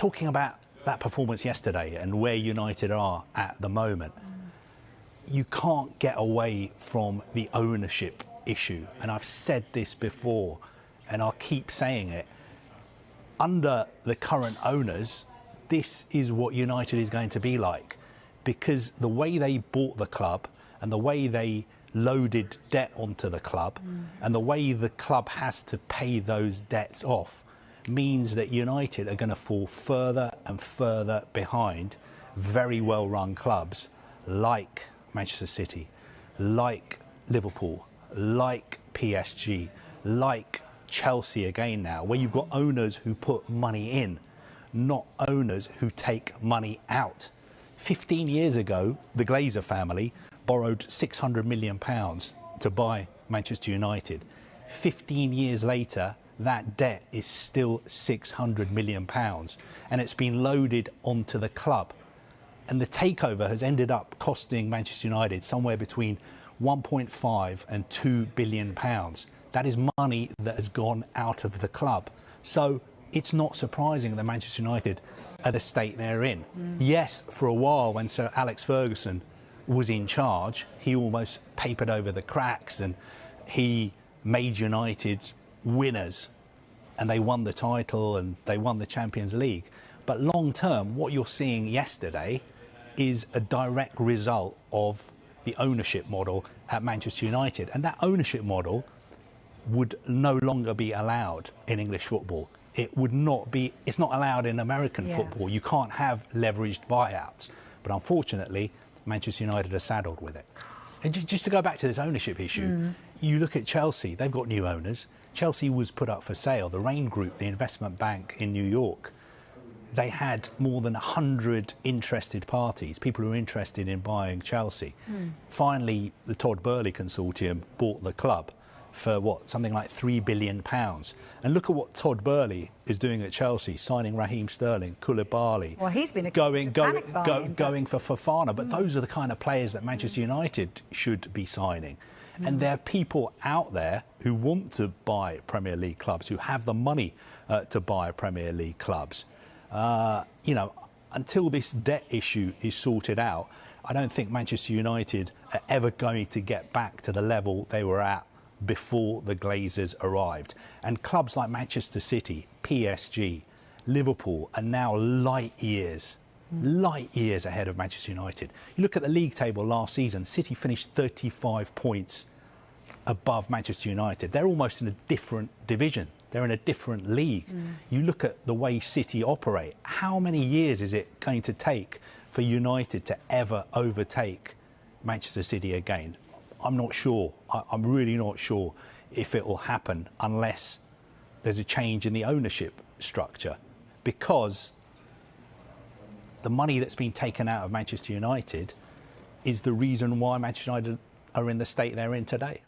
talking about that performance yesterday and where United are at the moment, you can't get away from the ownership issue. And I've said this before, and I'll keep saying it. Under the current owners, this is what United is going to be like, because the way they bought the club and the way they loaded debt onto the club and the way the club has to pay those debts off means that United are going to fall further and further behind very well-run clubs like Manchester City, like Liverpool, like PSG, like Chelsea again now, where you've got owners who put money in, not owners who take money out. 15 years ago, the Glazer family borrowed £600 million to buy Manchester United. 15 years later, that debt is still £600 million, and it's been loaded onto the club. And the takeover has ended up costing Manchester United somewhere between 1.5 and 2 billion pounds. That is money that has gone out of the club. So it's not surprising that Manchester United are the state they're in. Yes, for a while when Sir Alex Ferguson was in charge, he almost papered over the cracks and he made United winners, and they won the title and they won the Champions League. But long term, what you're seeing yesterday is a direct result of the ownership model at Manchester United. And that ownership model would no longer be allowed in English football. It would not be, it's not allowed in American football. You can't have leveraged buyouts. But unfortunately, Manchester United are saddled with it. And just to go back to this ownership issue, you look at Chelsea, they've got new owners. Chelsea was put up for sale. The Rain Group, the investment bank in New York, they had more than 100 interested parties, people who were interested in buying Chelsea. Finally, the Todd Burley consortium bought the club for what, something like £3 billion. And look at what Todd Burley is doing at Chelsea, signing Raheem Sterling, Koulibaly. Well, he's been going for Fofana. But those are the kind of players that Manchester United should be signing. And there are people out there who want to buy Premier League clubs, who have the money to buy Premier League clubs. You know, until this debt issue is sorted out, I don't think Manchester United are ever going to get back to the level they were at before the Glazers arrived. And clubs like Manchester City, PSG, Liverpool are now light years ahead of Manchester United. You look at the league table last season, City finished 35 points above Manchester United. They're almost in a different division. They're in a different league. You look at the way City operate. How many years is it going to take for United to ever overtake Manchester City again? I'm not sure. I'm really not sure if it will happen unless there's a change in the ownership structure, because the money that's been taken out of Manchester United is the reason why Manchester United are in the state they're in today.